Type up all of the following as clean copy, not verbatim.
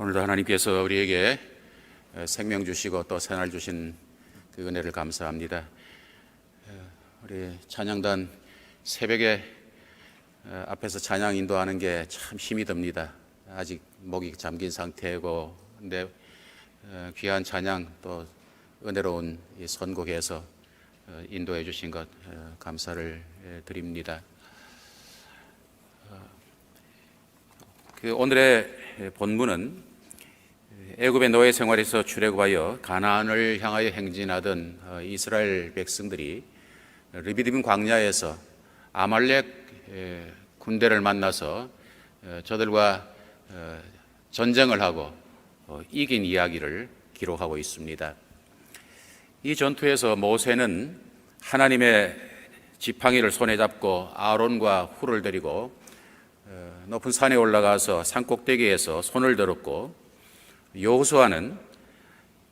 오늘도 하나님께서 우리에게 생명 주시고 또 새날 주신 그 은혜를 감사합니다. 우리 찬양단 새벽에 앞에서 찬양 인도하는 게 참 힘이 듭니다. 아직 목이 잠긴 상태고, 근데 귀한 찬양 또 은혜로운 이 선곡에서 인도해 주신 것 감사를 드립니다. 오늘의 본문은 애굽의 노예 생활에서 출애굽하여 가나안을 향하여 행진하던 이스라엘 백성들이 르비딤 광야에서 아말렉 군대를 만나서 저들과 전쟁을 하고 이긴 이야기를 기록하고 있습니다. 이 전투에서 모세는 하나님의 지팡이를 손에 잡고 아론과 훌을 데리고 높은 산에 올라가서 산꼭대기에서 손을 들었고, 여호수아는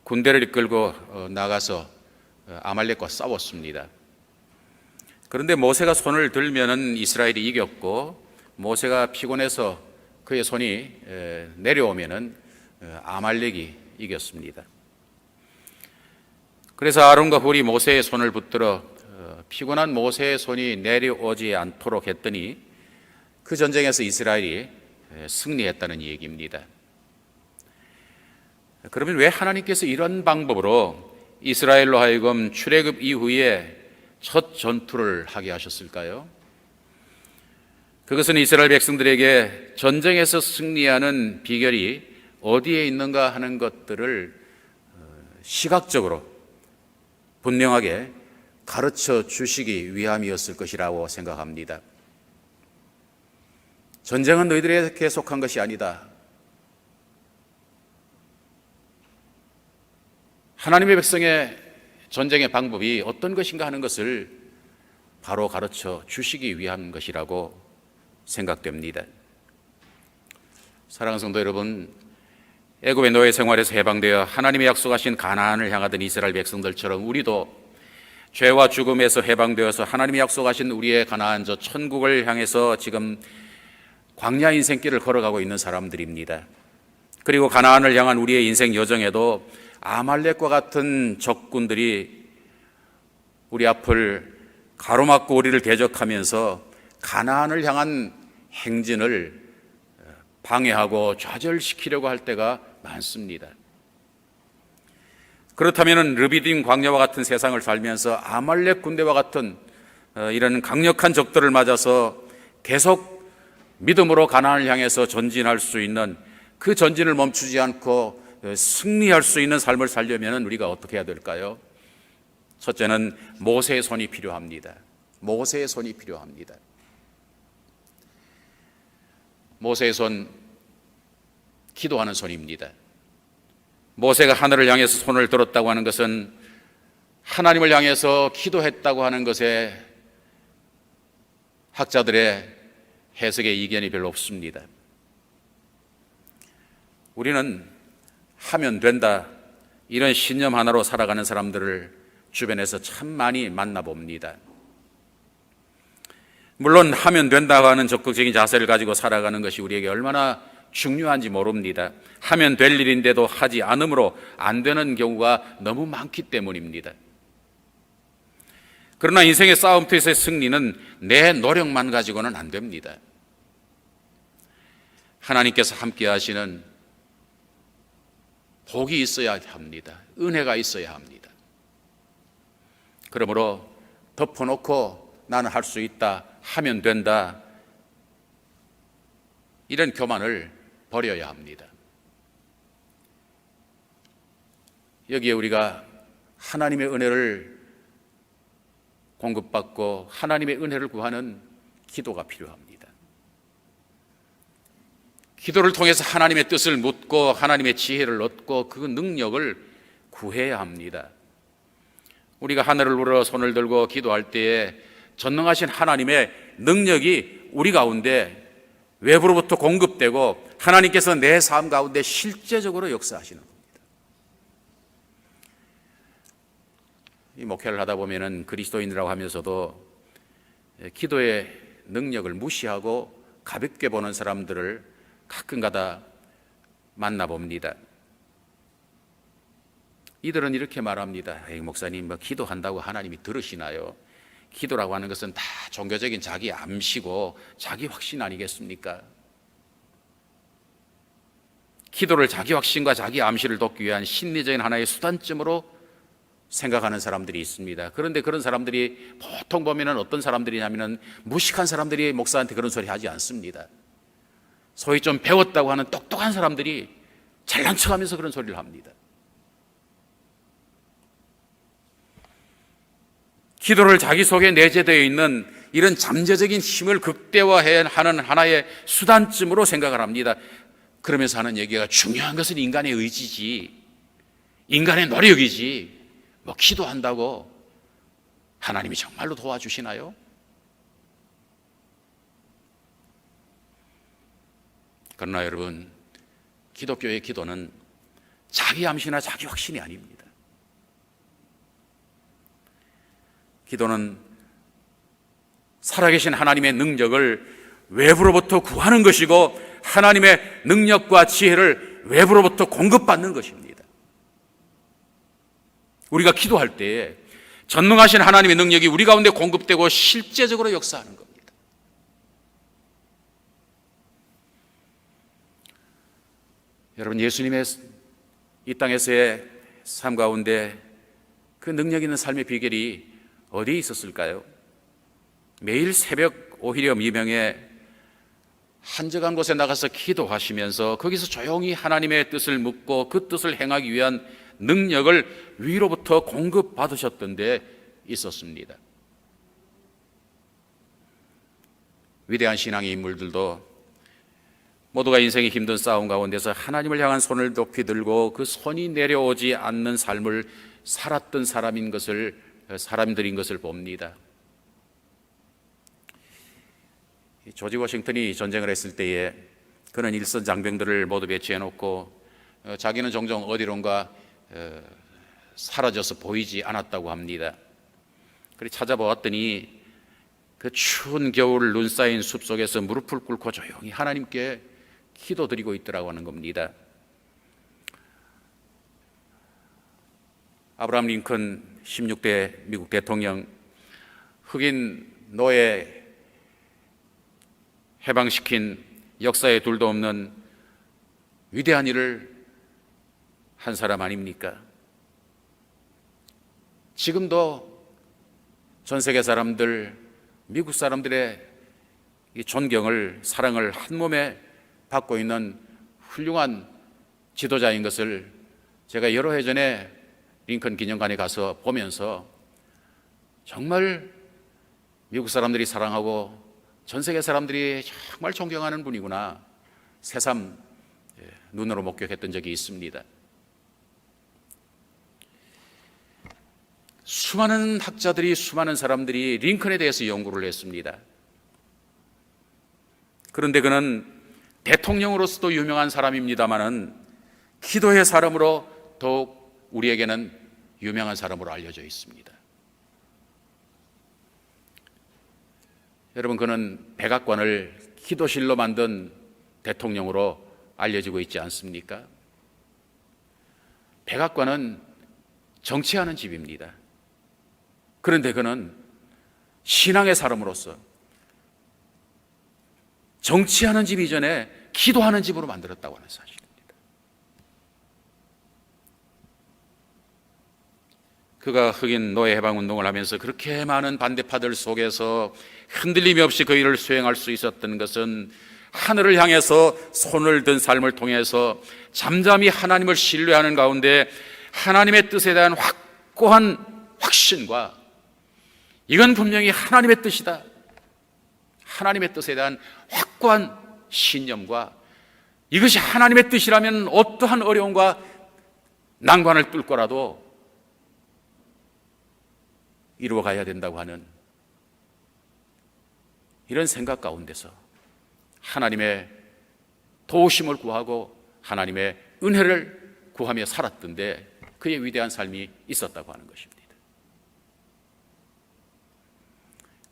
군대를 이끌고 나가서 아말렉과 싸웠습니다. 그런데 모세가 손을 들면은 이스라엘이 이겼고, 모세가 피곤해서 그의 손이 내려오면은 아말렉이 이겼습니다. 그래서 아론과 훌이 모세의 손을 붙들어 피곤한 모세의 손이 내려오지 않도록 했더니 그 전쟁에서 이스라엘이 승리했다는 얘기입니다. 그러면 왜 하나님께서 이런 방법으로 이스라엘로 하여금 출애굽 이후에 첫 전투를 하게 하셨을까요? 그것은 이스라엘 백성들에게 전쟁에서 승리하는 비결이 어디에 있는가 하는 것들을 시각적으로 분명하게 가르쳐 주시기 위함이었을 것이라고 생각합니다. 전쟁은 너희들에게 속한 것이 아니다. 하나님의 백성의 전쟁의 방법이 어떤 것인가 하는 것을 바로 가르쳐 주시기 위한 것이라고 생각됩니다. 사랑하는 성도 여러분, 애굽의 노예 생활에서 해방되어 하나님의 약속하신 가나안을 향하던 이스라엘 백성들처럼 우리도 죄와 죽음에서 해방되어서 하나님이 약속하신 우리의 가나안 저 천국을 향해서 지금 광야 인생길을 걸어가고 있는 사람들입니다. 그리고 가나안을 향한 우리의 인생 여정에도 아말렉과 같은 적군들이 우리 앞을 가로막고 우리를 대적하면서 가나안을 향한 행진을 방해하고 좌절시키려고 할 때가 많습니다. 그렇다면 르비딤 광야와 같은 세상을 살면서 아말렉 군대와 같은 이런 강력한 적들을 맞아서 계속 믿음으로 가나안을 향해서 전진할 수 있는, 그 전진을 멈추지 않고 승리할 수 있는 삶을 살려면 우리가 어떻게 해야 될까요? 첫째는 모세의 손이 필요합니다. 모세의 손이 필요합니다. 모세의 손, 기도하는 손입니다. 모세가 하늘을 향해서 손을 들었다고 하는 것은 하나님을 향해서 기도했다고 하는 것에 학자들의 해석의 이견이 별로 없습니다. 우리는 하면 된다, 이런 신념 하나로 살아가는 사람들을 주변에서 참 많이 만나봅니다. 물론 하면 된다고 하는 적극적인 자세를 가지고 살아가는 것이 우리에게 얼마나 중요한지 모릅니다. 하면 될 일인데도 하지 않으므로 안 되는 경우가 너무 많기 때문입니다. 그러나 인생의 싸움터에서의 승리는 내 노력만 가지고는 안 됩니다. 하나님께서 함께 하시는 복이 있어야 합니다. 은혜가 있어야 합니다. 그러므로 덮어놓고 나는 할 수 있다, 하면 된다, 이런 교만을 버려야 합니다. 여기에 우리가 하나님의 은혜를 공급받고 하나님의 은혜를 구하는 기도가 필요합니다. 기도를 통해서 하나님의 뜻을 묻고 하나님의 지혜를 얻고 그 능력을 구해야 합니다. 우리가 하늘을 우러 손을 들고 기도할 때에 전능하신 하나님의 능력이 우리 가운데 외부로부터 공급되고 하나님께서 내 삶 가운데 실제적으로 역사하시는 겁니다. 이 목회를 하다 보면은 그리스도인이라고 하면서도 기도의 능력을 무시하고 가볍게 보는 사람들을 가끔가다 만나봅니다. 이들은 이렇게 말합니다. 에이, 목사님, 뭐 기도한다고 하나님이 들으시나요? 기도라고 하는 것은 다 종교적인 자기 암시고 자기 확신 아니겠습니까? 기도를 자기 확신과 자기 암시를 돕기 위한 심리적인 하나의 수단점으로 생각하는 사람들이 있습니다. 그런데 그런 사람들이 보통 보면은 어떤 사람들이냐면은 무식한 사람들이 목사한테 그런 소리 하지 않습니다. 소위 좀 배웠다고 하는 똑똑한 사람들이 잘난 척하면서 그런 소리를 합니다. 기도를 자기 속에 내재되어 있는 이런 잠재적인 힘을 극대화하는 하나의 수단쯤으로 생각을 합니다. 그러면서 하는 얘기가 중요한 것은 인간의 의지지, 인간의 노력이지, 뭐 기도한다고 하나님이 정말로 도와주시나요? 그러나 여러분, 기독교의 기도는 자기 암시나 자기 확신이 아닙니다. 기도는 살아계신 하나님의 능력을 외부로부터 구하는 것이고 하나님의 능력과 지혜를 외부로부터 공급받는 것입니다. 우리가 기도할 때에 전능하신 하나님의 능력이 우리 가운데 공급되고 실제적으로 역사하는 겁니다. 여러분, 예수님의 이 땅에서의 삶 가운데 그 능력 있는 삶의 비결이 어디에 있었을까요? 매일 새벽 오히려 미명에 한적한 곳에 나가서 기도하시면서 거기서 조용히 하나님의 뜻을 묻고 그 뜻을 행하기 위한 능력을 위로부터 공급받으셨던 데 있었습니다. 위대한 신앙의 인물들도 모두가 인생의 힘든 싸움 가운데서 하나님을 향한 손을 높이 들고 그 손이 내려오지 않는 삶을 살았던 사람들인 것을 봅니다. 조지 워싱턴이 전쟁을 했을 때에 그는 일선 장병들을 모두 배치해 놓고 자기는 종종 어디론가 사라져서 보이지 않았다고 합니다. 그래서 찾아보았더니 그 추운 겨울 눈 쌓인 숲속에서 무릎을 꿇고 조용히 하나님께 기도드리고 있더라고 하는 겁니다. 아브라함 링컨 16대 미국 대통령, 흑인 노예 해방시킨 역사에 둘도 없는 위대한 일을 한 사람 아닙니까? 지금도 전 세계 사람들, 미국 사람들의 이 존경을, 사랑을 한 몸에 받고 있는 훌륭한 지도자인 것을 제가 여러 해 전에 링컨 기념관에 가서 보면서 정말 미국 사람들이 사랑하고 전 세계 사람들이 정말 존경하는 분이구나 새삼 눈으로 목격했던 적이 있습니다. 수많은 학자들이, 수많은 사람들이 링컨에 대해서 연구를 했습니다. 그런데 그는 대통령으로서도 유명한 사람입니다마는 기도의 사람으로 더욱 우리에게는 유명한 사람으로 알려져 있습니다. 여러분, 그는 백악관을 기도실로 만든 대통령으로 알려지고 있지 않습니까? 백악관은 정치하는 집입니다. 그런데 그는 신앙의 사람으로서 정치하는 집 이전에 기도하는 집으로 만들었다고 하는 사실입니다. 그가 흑인 노예 해방 운동을 하면서 그렇게 많은 반대파들 속에서 흔들림이 없이 그 일을 수행할 수 있었던 것은 하늘을 향해서 손을 든 삶을 통해서 잠잠히 하나님을 신뢰하는 가운데 하나님의 뜻에 대한 확고한 확신과 이건 분명히 하나님의 뜻이다, 하나님의 뜻에 대한 확고한 신념과 이것이 하나님의 뜻이라면 어떠한 어려움과 난관을 뚫고라도 이루어가야 된다고 하는 이런 생각 가운데서 하나님의 도우심을 구하고 하나님의 은혜를 구하며 살았던데 그의 위대한 삶이 있었다고 하는 것입니다.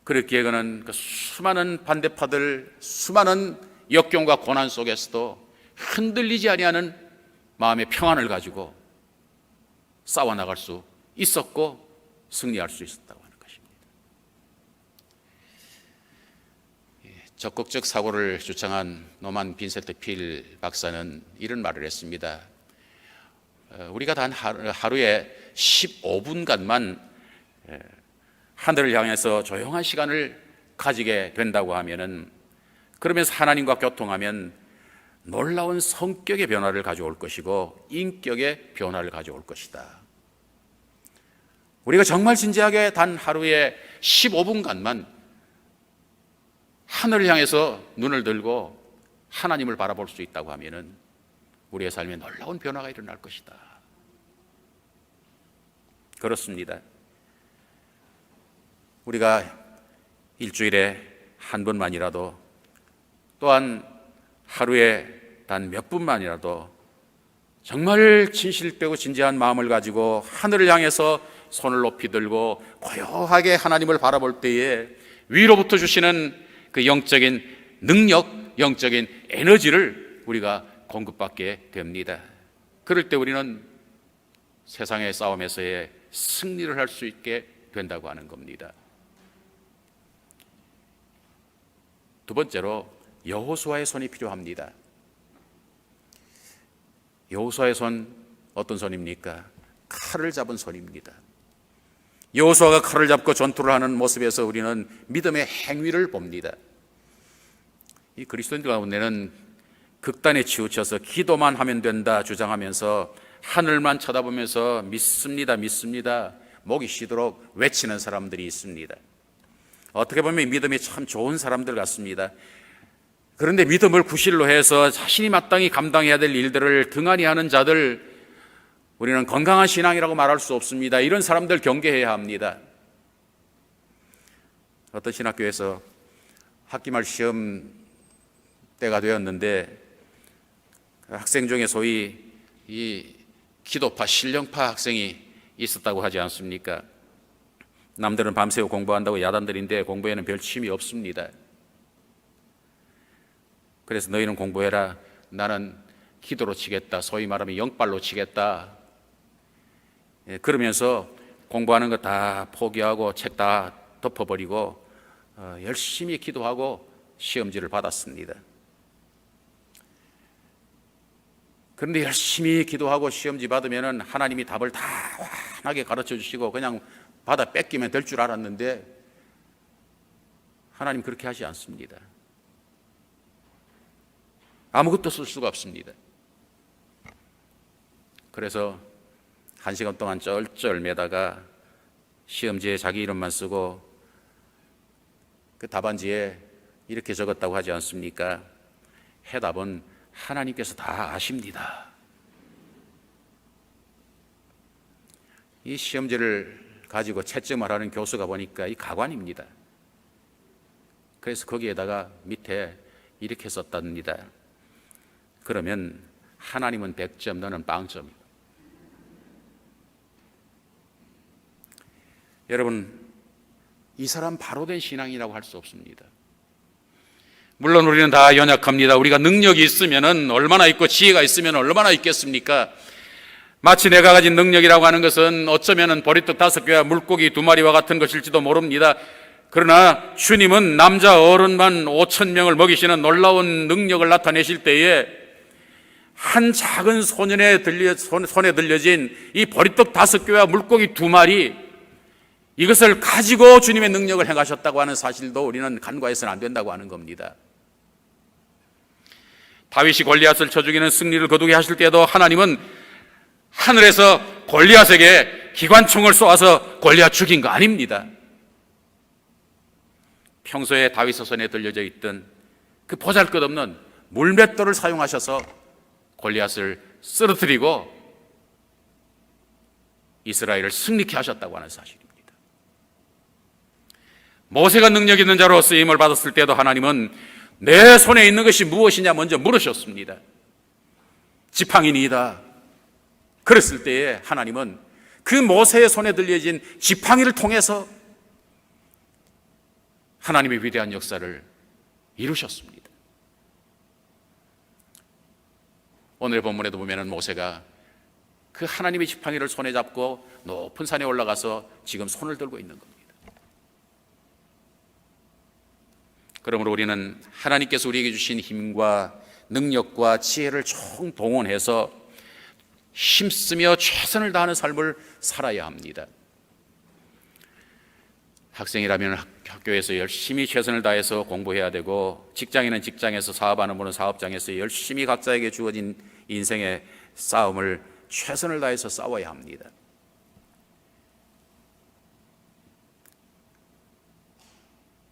그렇기에 그는 그 수많은 반대파들, 수많은 역경과 고난 속에서도 흔들리지 아니하는 마음의 평안을 가지고 싸워 나갈 수 있었고 승리할 수 있었다고 하는 것입니다. 적극적 사고를 주창한 노만 빈센트 필 박사는 이런 말을 했습니다. 우리가 단 하루에 15분간만 하늘을 향해서 조용한 시간을 가지게 된다고 하면은, 그러면서 하나님과 교통하면 놀라운 성격의 변화를 가져올 것이고 인격의 변화를 가져올 것이다. 우리가 정말 진지하게 단 하루에 15분간만 하늘을 향해서 눈을 들고 하나님을 바라볼 수 있다고 하면은 우리의 삶에 놀라운 변화가 일어날 것이다. 그렇습니다. 우리가 일주일에 한 번만이라도, 또한 하루에 단 몇 분만이라도 정말 진실 빼고 진지한 마음을 가지고 하늘을 향해서 손을 높이 들고 고요하게 하나님을 바라볼 때에 위로부터 주시는 그 영적인 능력, 영적인 에너지를 우리가 공급받게 됩니다. 그럴 때 우리는 세상의 싸움에서의 승리를 할 수 있게 된다고 하는 겁니다. 두 번째로 여호수아의 손이 필요합니다. 여호수아의 손, 어떤 손입니까? 칼을 잡은 손입니다. 여호수아가 칼을 잡고 전투를 하는 모습에서 우리는 믿음의 행위를 봅니다. 이 그리스도인들 가운데는 극단에 치우쳐서 기도만 하면 된다 주장하면서 하늘만 쳐다보면서 믿습니다, 믿습니다, 목이 쉬도록 외치는 사람들이 있습니다. 어떻게 보면 믿음이 참 좋은 사람들 같습니다. 그런데 믿음을 구실로 해서 자신이 마땅히 감당해야 될 일들을 등한히 하는 자들, 우리는 건강한 신앙이라고 말할 수 없습니다. 이런 사람들 경계해야 합니다. 어떤 신학교에서 학기말 시험 때가 되었는데 학생 중에 소위 이 기도파, 신령파 학생이 있었다고 하지 않습니까? 남들은 밤새워 공부한다고 야단들인데 공부에는 별 취미 없습니다. 그래서 너희는 공부해라, 나는 기도로 치겠다, 소위 말하면 영빨로 치겠다. 그러면서 공부하는 거 다 포기하고 책 다 덮어버리고 열심히 기도하고 시험지를 받았습니다. 그런데 열심히 기도하고 시험지 받으면 하나님이 답을 다 환하게 가르쳐 주시고 그냥 받아 뺏기면 될 줄 알았는데 하나님 그렇게 하지 않습니다. 아무것도 쓸 수가 없습니다. 그래서 1시간 동안 쩔쩔 매다가 시험지에 자기 이름만 쓰고 그 답안지에 이렇게 적었다고 하지 않습니까? 해답은 하나님께서 다 아십니다. 이 시험지를 가지고 채점을 하는 교수가 보니까 이 가관입니다. 그래서 거기에다가 밑에 이렇게 썼답니다. 그러면 하나님은 100점, 너는 0점이다. 여러분, 이 사람 바로 된 신앙이라고 할 수 없습니다. 물론 우리는 다 연약합니다. 우리가 능력이 있으면 얼마나 있고 지혜가 있으면 얼마나 있겠습니까? 마치 내가 가진 능력이라고 하는 것은 어쩌면 보리떡 5개와 물고기 2마리와 같은 것일지도 모릅니다. 그러나 주님은 남자 어른만 5,000명을 먹이시는 놀라운 능력을 나타내실 때에 한 작은 손에 들려진 이 보리떡 5개와 물고기 2마리, 이것을 가지고 주님의 능력을 행하셨다고 하는 사실도 우리는 간과해서는 안 된다고 하는 겁니다. 다윗이 골리앗을 쳐 죽이는 승리를 거두게 하실 때도 하나님은 하늘에서 골리앗에게 기관총을 쏘아서 골리앗 죽인 거 아닙니다. 평소에 다윗의 손에 들려져 있던 그 보잘것없는 물맷돌을 사용하셔서 골리앗을 쓰러뜨리고 이스라엘을 승리케 하셨다고 하는 사실입니다. 모세가 능력 있는 자로 쓰임을 받았을 때도 하나님은 내 손에 있는 것이 무엇이냐 먼저 물으셨습니다. 지팡이니이다. 그랬을 때에 하나님은 그 모세의 손에 들려진 지팡이를 통해서 하나님의 위대한 역사를 이루셨습니다. 오늘 본문에도 보면은 모세가 그 하나님의 지팡이를 손에 잡고 높은 산에 올라가서 지금 손을 들고 있는 겁니다. 그러므로 우리는 하나님께서 우리에게 주신 힘과 능력과 지혜를 총동원해서 힘쓰며 최선을 다하는 삶을 살아야 합니다. 학생이라면 학교에서 열심히 최선을 다해서 공부해야 되고, 직장인은 직장에서, 사업하는 분은 사업장에서 열심히 각자에게 주어진 인생의 싸움을 최선을 다해서 싸워야 합니다.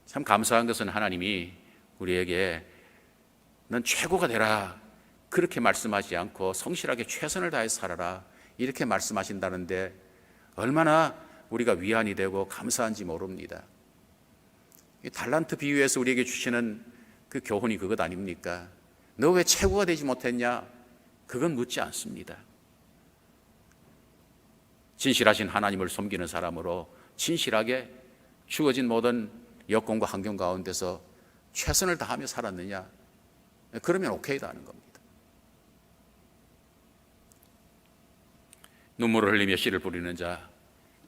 참 감사한 것은 하나님이 우리에게 넌 최고가 되라 그렇게 말씀하지 않고 성실하게 최선을 다해서 살아라 이렇게 말씀하신다는데 얼마나 우리가 위안이 되고 감사한지 모릅니다. 이 달란트 비유에서 우리에게 주시는 그 교훈이 그것 아닙니까? 너 왜 최고가 되지 못했냐? 그건 묻지 않습니다. 진실하신 하나님을 섬기는 사람으로 진실하게 주어진 모든 여건과 환경 가운데서 최선을 다하며 살았느냐? 그러면 오케이다 하는 겁니다. 눈물을 흘리며 씨를 뿌리는 자,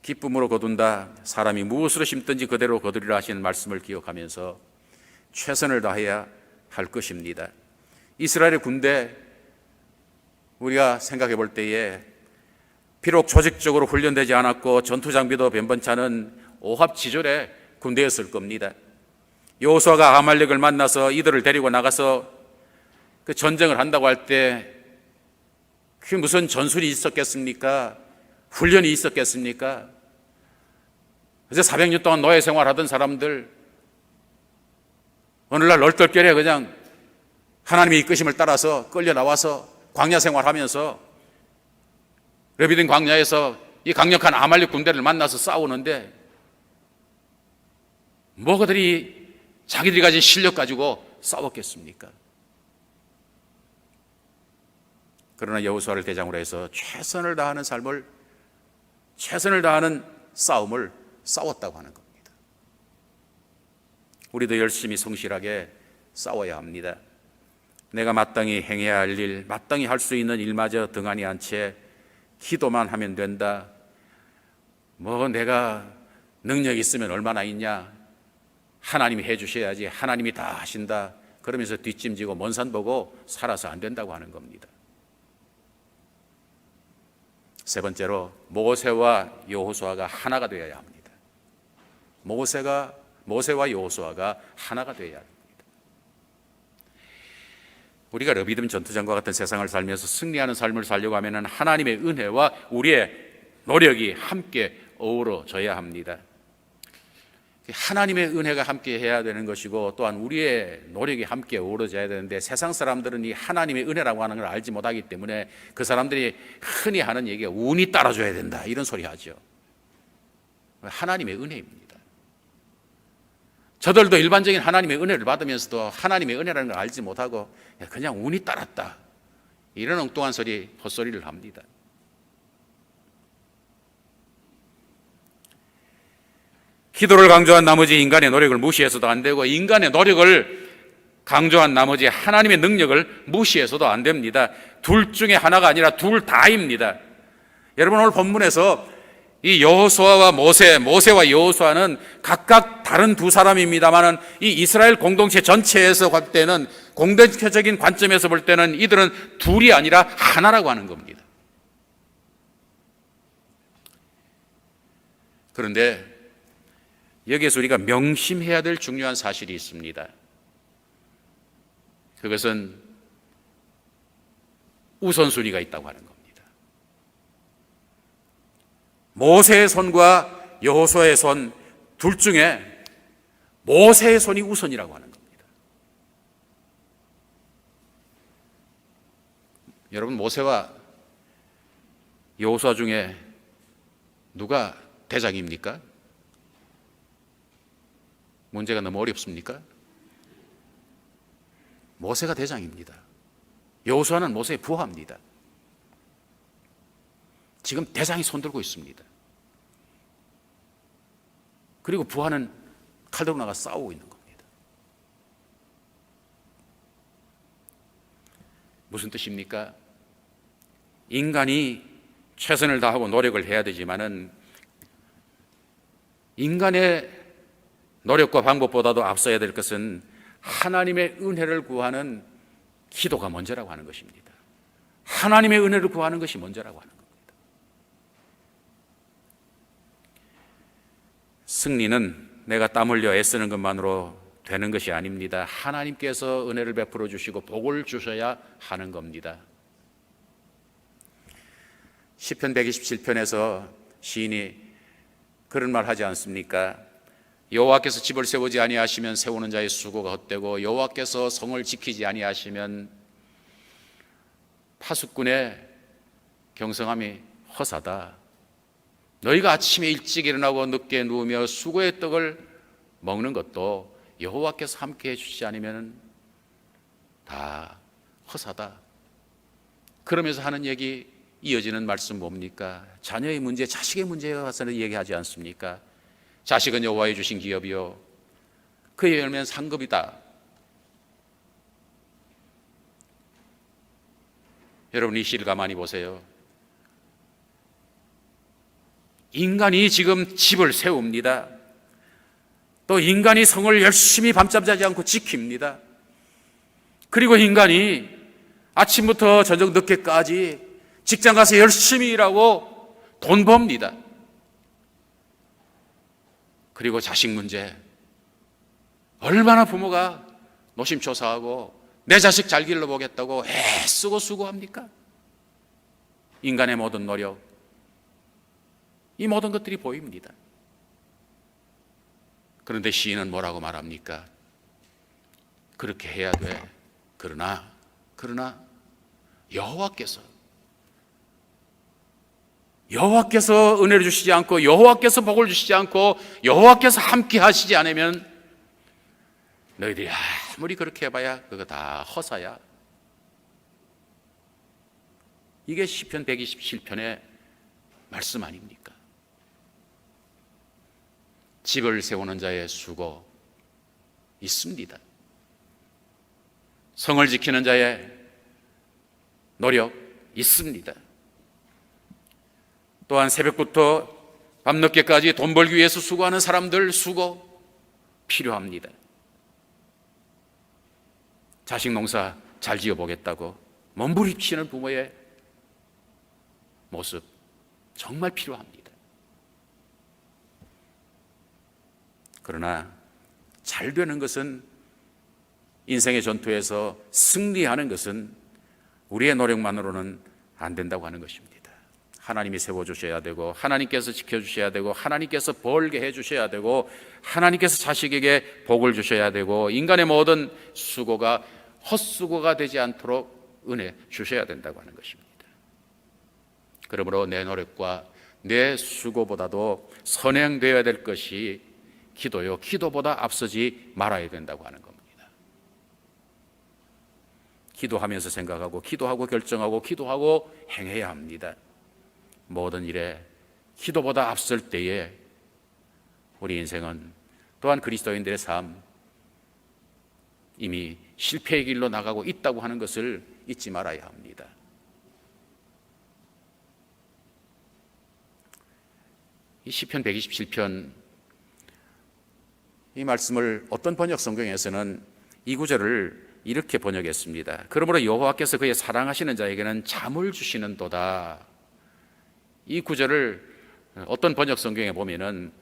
기쁨으로 거둔다. 사람이 무엇으로 심든지 그대로 거두리라 하시는 말씀을 기억하면서 최선을 다해야 할 것입니다. 이스라엘의 군대, 우리가 생각해 볼 때에 비록 조직적으로 훈련되지 않았고 전투 장비도 변변치 않은 오합지졸의 군대였을 겁니다. 여호수아가 아말렉을 만나서 이들을 데리고 나가서 그 전쟁을 한다고 할 때 그게 무슨 전술이 있었겠습니까? 훈련이 있었겠습니까? 이제 400년 동안 노예 생활하던 사람들 어느 날 얼떨결에 그냥 하나님의 이끄심을 따라서 끌려 나와서 광야 생활하면서 레비딘 광야에서 이 강력한 아말렉 군대를 만나서 싸우는데 뭐 그들이 자기들이 가진 실력 가지고 싸웠겠습니까? 그러나 여호수아를 대장으로 해서 최선을 다하는 삶을, 최선을 다하는 싸움을 싸웠다고 하는 겁니다. 우리도 열심히 성실하게 싸워야 합니다. 내가 마땅히 행해야 할 일, 마땅히 할 수 있는 일마저 등한히 한 채 기도만 하면 된다. 뭐 내가 능력이 있으면 얼마나 있냐? 하나님이 해 주셔야지. 하나님이 다 하신다. 그러면서 뒷짐지고 먼 산 보고 살아서 안 된다고 하는 겁니다. 세 번째로 모세와 여호수아가 하나가 되어야 합니다. 모세와 여호수아가 하나가 되어야 합니다. 우리가 르비딤 전투장과 같은 세상을 살면서 승리하는 삶을 살려고 하면 하나님의 은혜와 우리의 노력이 함께 어우러져야 합니다. 하나님의 은혜가 함께 해야 되는 것이고 또한 우리의 노력이 함께 어우러져야 되는데 세상 사람들은 이 하나님의 은혜라고 하는 걸 알지 못하기 때문에 그 사람들이 흔히 하는 얘기가 운이 따라줘야 된다 이런 소리 하죠. 하나님의 은혜입니다. 저들도 일반적인 하나님의 은혜를 받으면서도 하나님의 은혜라는 걸 알지 못하고 그냥 운이 따랐다 이런 엉뚱한 소리, 헛소리를 합니다. 기도를 강조한 나머지 인간의 노력을 무시해서도 안 되고 인간의 노력을 강조한 나머지 하나님의 능력을 무시해서도 안 됩니다. 둘 중에 하나가 아니라 둘 다입니다. 여러분 오늘 본문에서 이 여호수아와 모세와 여호수아는 각각 다른 두 사람입니다만은 이 이스라엘 공동체 전체에서 볼 때는 공동체적인 관점에서 볼 때는 이들은 둘이 아니라 하나라고 하는 겁니다. 그런데 여기에서 우리가 명심해야 될 중요한 사실이 있습니다. 그것은 우선순위가 있다고 하는 겁니다. 모세의 손과 여호수아의 손 둘 중에 모세의 손이 우선이라고 하는 겁니다. 여러분 모세와 여호수아 중에 누가 대장입니까? 문제가 너무 어렵습니까? 모세가 대장입니다. 여호수아는 모세의 부하입니다. 지금 대장이 손들고 있습니다. 그리고 부하는 칼 들고 나가 싸우고 있는 겁니다. 무슨 뜻입니까? 인간이 최선을 다하고 노력을 해야 되지만은 인간의 노력과 방법보다도 앞서야 될 것은 하나님의 은혜를 구하는 기도가 먼저라고 하는 것입니다. 하나님의 은혜를 구하는 것이 먼저라고 하는 겁니다. 승리는 내가 땀 흘려 애쓰는 것만으로 되는 것이 아닙니다. 하나님께서 은혜를 베풀어 주시고 복을 주셔야 하는 겁니다. 시편 127편에서 시인이 그런 말 하지 않습니까? 여호와께서 집을 세우지 아니하시면 세우는 자의 수고가 헛되고 여호와께서 성을 지키지 아니하시면 파수꾼의 경성함이 허사다. 너희가 아침에 일찍 일어나고 늦게 누우며 수고의 떡을 먹는 것도 여호와께서 함께 해주시지 않으면 다 허사다. 그러면서 하는 얘기, 이어지는 말씀 뭡니까? 자녀의 문제, 자식의 문제에 와서는 얘기하지 않습니까? 자식은 여호와의 주신 기업이요 그의 열매는 상급이다. 여러분, 이 시를 가만히 보세요. 인간이 지금 집을 세웁니다. 또 인간이 성을 열심히 밤잠 자지 않고 지킵니다. 그리고 인간이 아침부터 저녁 늦게까지 직장 가서 열심히 일하고 돈 법니다. 그리고 자식 문제, 얼마나 부모가 노심초사하고 내 자식 잘 길러보겠다고 애쓰고 수고합니까? 인간의 모든 노력, 이 모든 것들이 보입니다. 그런데 시인은 뭐라고 말합니까? 그렇게 해야 돼. 그러나 여호와께서 은혜를 주시지 않고 여호와께서 복을 주시지 않고 여호와께서 함께 하시지 않으면 너희들이 아무리 그렇게 해봐야 그거 다 허사야. 이게 시편 127편의 말씀 아닙니까? 집을 세우는 자의 수고 있습니다. 성을 지키는 자의 노력 있습니다. 또한 새벽부터 밤늦게까지 돈 벌기 위해서 수고하는 사람들 수고 필요합니다. 자식 농사 잘 지어보겠다고 몸부림치는 부모의 모습 정말 필요합니다. 그러나 잘 되는 것은, 인생의 전투에서 승리하는 것은 우리의 노력만으로는 안 된다고 하는 것입니다. 하나님이 세워주셔야 되고 하나님께서 지켜주셔야 되고 하나님께서 벌게 해주셔야 되고 하나님께서 자식에게 복을 주셔야 되고 인간의 모든 수고가 헛수고가 되지 않도록 은혜 주셔야 된다고 하는 것입니다. 그러므로 내 노력과 내 수고보다도 선행되어야 될 것이 기도요, 기도보다 앞서지 말아야 된다고 하는 겁니다. 기도하면서 생각하고 기도하고 결정하고 기도하고 행해야 합니다. 모든 일에 기도보다 앞설 때에 우리 인생은, 또한 그리스도인들의 삶, 이미 실패의 길로 나가고 있다고 하는 것을 잊지 말아야 합니다. 이 시편 127편, 이 말씀을 어떤 번역 성경에서는 이 구절을 이렇게 번역했습니다. 그러므로 여호와께서 그의 사랑하시는 자에게는 잠을 주시는도다. 이 구절을 어떤 번역 성경에 보면은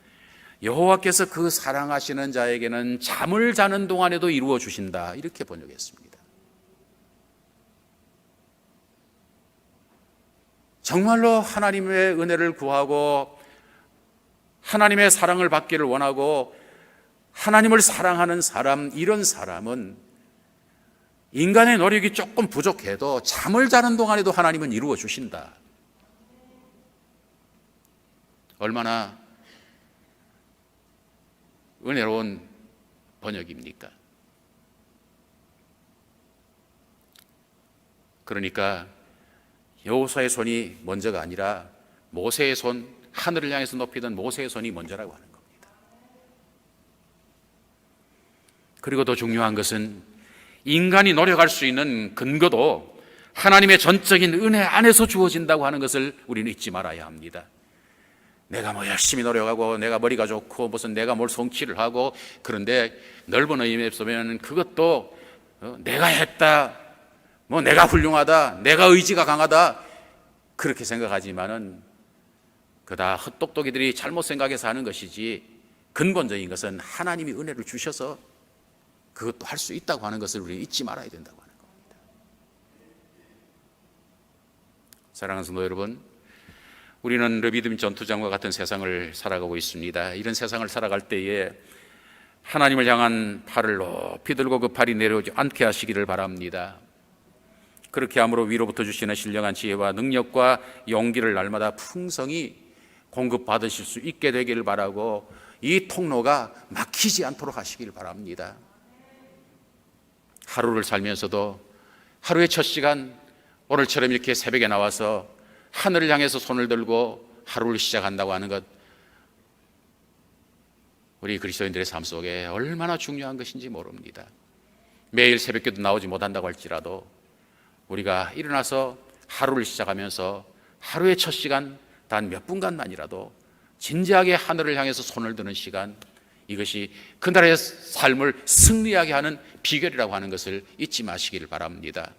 여호와께서 그 사랑하시는 자에게는 잠을 자는 동안에도 이루어 주신다, 이렇게 번역했습니다. 정말로 하나님의 은혜를 구하고 하나님의 사랑을 받기를 원하고 하나님을 사랑하는 사람, 이런 사람은 인간의 노력이 조금 부족해도 잠을 자는 동안에도 하나님은 이루어 주신다. 얼마나 은혜로운 번역입니까? 그러니까 여호수아의 손이 먼저가 아니라 모세의 손, 하늘을 향해서 높이던 모세의 손이 먼저라고 하는 겁니다. 그리고 더 중요한 것은 인간이 노력할 수 있는 근거도 하나님의 전적인 은혜 안에서 주어진다고 하는 것을 우리는 잊지 말아야 합니다. 내가 뭐 열심히 노력하고 내가 머리가 좋고 무슨 내가 뭘 성취를 하고, 그런데 넓은 의미에서 보면 그것도 내가 했다, 뭐 내가 훌륭하다, 내가 의지가 강하다, 그렇게 생각하지만은 그다 헛똑똑이들이 잘못 생각해서 하는 것이지, 근본적인 것은 하나님이 은혜를 주셔서 그것도 할 수 있다고 하는 것을 우리 잊지 말아야 된다고 하는 겁니다. 사랑하는 성도 여러분, 우리는 르비딤 전투장과 같은 세상을 살아가고 있습니다. 이런 세상을 살아갈 때에 하나님을 향한 팔을 높이 들고 그 팔이 내려오지 않게 하시기를 바랍니다. 그렇게 함으로 위로부터 주시는 신령한 지혜와 능력과 용기를 날마다 풍성히 공급받으실 수 있게 되기를 바라고, 이 통로가 막히지 않도록 하시기를 바랍니다. 하루를 살면서도 하루의 첫 시간, 오늘처럼 이렇게 새벽에 나와서 하늘을 향해서 손을 들고 하루를 시작한다고 하는 것, 우리 그리스도인들의 삶 속에 얼마나 중요한 것인지 모릅니다. 매일 새벽기도 나오지 못한다고 할지라도 우리가 일어나서 하루를 시작하면서 하루의 첫 시간 단 몇 분간만이라도 진지하게 하늘을 향해서 손을 드는 시간, 이것이 그날의 삶을 승리하게 하는 비결이라고 하는 것을 잊지 마시기를 바랍니다.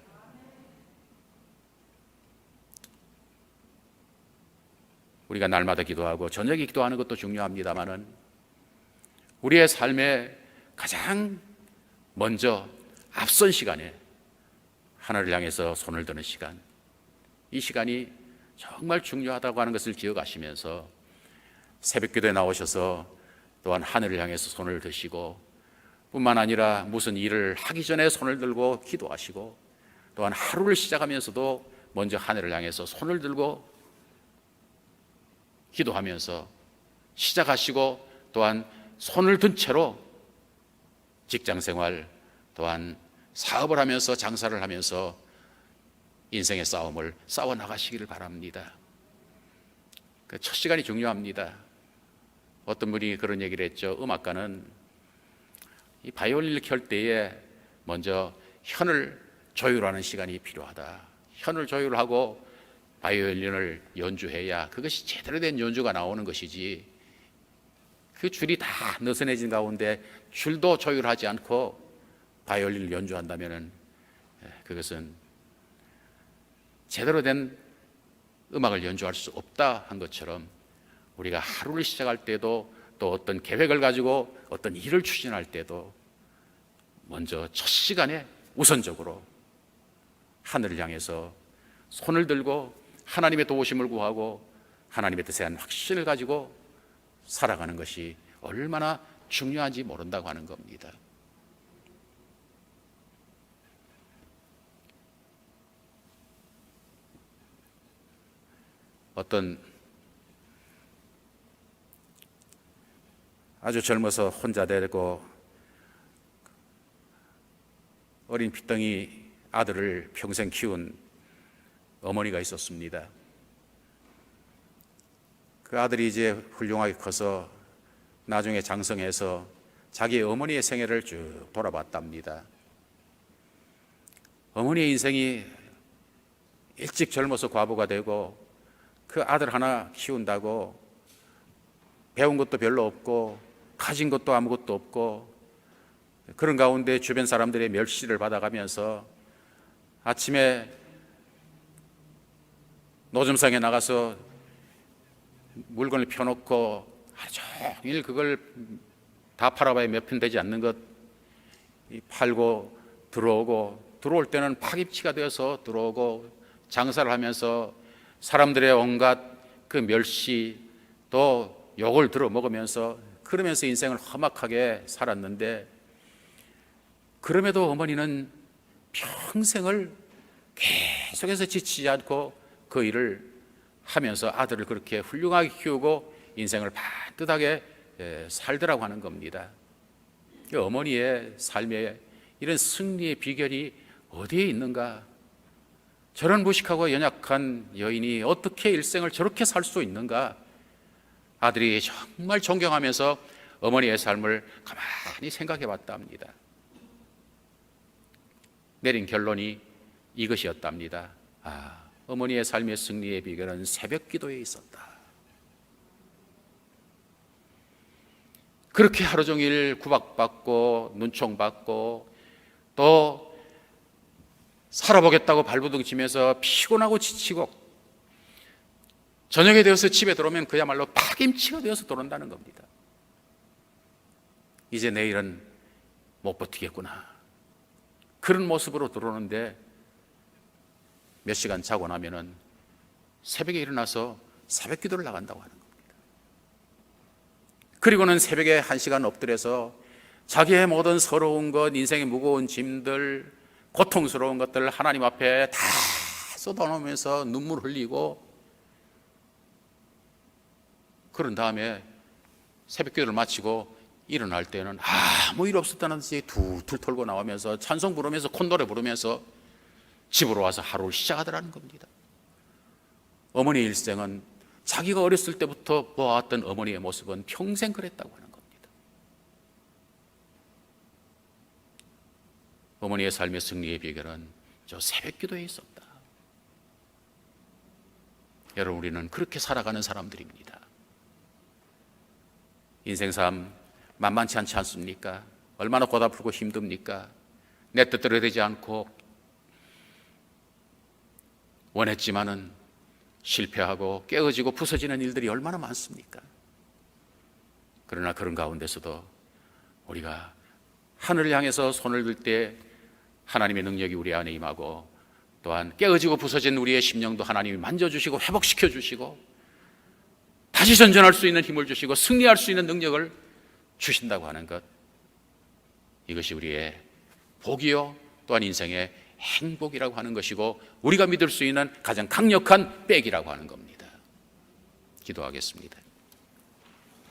우리가 날마다 기도하고 저녁에 기도하는 것도 중요합니다만은 우리의 삶에 가장 먼저 앞선 시간에 하늘을 향해서 손을 드는 시간, 이 시간이 정말 중요하다고 하는 것을 기억하시면서 새벽기도에 나오셔서 또한 하늘을 향해서 손을 드시고, 뿐만 아니라 무슨 일을 하기 전에 손을 들고 기도하시고, 또한 하루를 시작하면서도 먼저 하늘을 향해서 손을 들고 기도하면서 시작하시고, 또한 손을 든 채로 직장생활 또한 사업을 하면서 장사를 하면서 인생의 싸움을 싸워 나가시기를 바랍니다. 그 첫 시간이 중요합니다. 어떤 분이 그런 얘기를 했죠. 음악가는 이 바이올린을 켤 때에 먼저 현을 조율하는 시간이 필요하다. 현을 조율하고 바이올린을 연주해야 그것이 제대로 된 연주가 나오는 것이지, 그 줄이 다 느슨해진 가운데 줄도 조율하지 않고 바이올린을 연주한다면 그것은 제대로 된 음악을 연주할 수 없다 한 것처럼, 우리가 하루를 시작할 때도 또 어떤 계획을 가지고 어떤 일을 추진할 때도 먼저 첫 시간에 우선적으로 하늘을 향해서 손을 들고 하나님의 도우심을 구하고 하나님의 뜻에 대한 확신을 가지고 살아가는 것이 얼마나 중요한지 모른다고 하는 겁니다. 어떤 아주 젊어서 혼자 되고 어린 핏덩이 아들을 평생 키운 어머니가 있었습니다. 그 아들이 이제 훌륭하게 커서 나중에 장성해서 자기 어머니의 생애를 쭉 돌아봤답니다. 어머니의 인생이 일찍 젊어서 과부가 되고 그 아들 하나 키운다고 배운 것도 별로 없고 가진 것도 아무것도 없고, 그런 가운데 주변 사람들의 멸시를 받아가면서 아침에 노점상에 나가서 물건을 펴놓고 하루 종일 그걸 다 팔아봐야 몇 푼 되지 않는 것 팔고 들어오고, 들어올 때는 파김치가 되어서 들어오고, 장사를 하면서 사람들의 온갖 그 멸시 또 욕을 들어 먹으면서 그러면서 인생을 험악하게 살았는데, 그럼에도 어머니는 평생을 계속해서 지치지 않고 그 일을 하면서 아들을 그렇게 훌륭하게 키우고 인생을 반듯하게 살더라고 하는 겁니다. 어머니의 삶에 이런 승리의 비결이 어디에 있는가? 저런 무식하고 연약한 여인이 어떻게 일생을 저렇게 살 수 있는가? 아들이 정말 존경하면서 어머니의 삶을 가만히 생각해 봤다 합니다. 내린 결론이 이것이었답니다. 어머니의 삶의 승리의 비결은 새벽 기도에 있었다. 그렇게 하루 종일 구박받고 눈총받고 또 살아보겠다고 발버둥 치면서 피곤하고 지치고 저녁에 되어서 집에 들어오면 그야말로 파김치가 되어서 들어온다는 겁니다. 이제 내일은 못 버티겠구나, 그런 모습으로 들어오는데 몇 시간 자고 나면은 새벽에 일어나서 새벽 기도를 나간다고 하는 겁니다. 그리고는 새벽에 1시간 엎드려서 자기의 모든 서러운 것, 인생의 무거운 짐들, 고통스러운 것들을 하나님 앞에 다 쏟아놓으면서 눈물 흘리고, 그런 다음에 새벽 기도를 마치고 일어날 때는 아무 일 없었다는 듯이 툴툴 털고 나오면서 찬송 부르면서 콧노래 부르면서 집으로 와서 하루를 시작하더라는 겁니다. 어머니의 일생은 자기가 어렸을 때부터 보아왔던 어머니의 모습은 평생 그랬다고 하는 겁니다. 어머니의 삶의 승리의 비결은 저 새벽 기도에 있었다. 여러분, 우리는 그렇게 살아가는 사람들입니다. 인생 삶 만만치 않지 않습니까? 얼마나 고달프고 힘듭니까? 내 뜻대로 되지 않고 원했지만은 실패하고 깨어지고 부서지는 일들이 얼마나 많습니까? 그러나 그런 가운데서도 우리가 하늘을 향해서 손을 들 때 하나님의 능력이 우리 안에 임하고, 또한 깨어지고 부서진 우리의 심령도 하나님이 만져주시고 회복시켜 주시고 다시 전전할 수 있는 힘을 주시고 승리할 수 있는 능력을 주신다고 하는 것, 이것이 우리의 복이요 또한 인생의 행복이라고 하는 것이고 우리가 믿을 수 있는 가장 강력한 백이라고 하는 겁니다. 기도하겠습니다.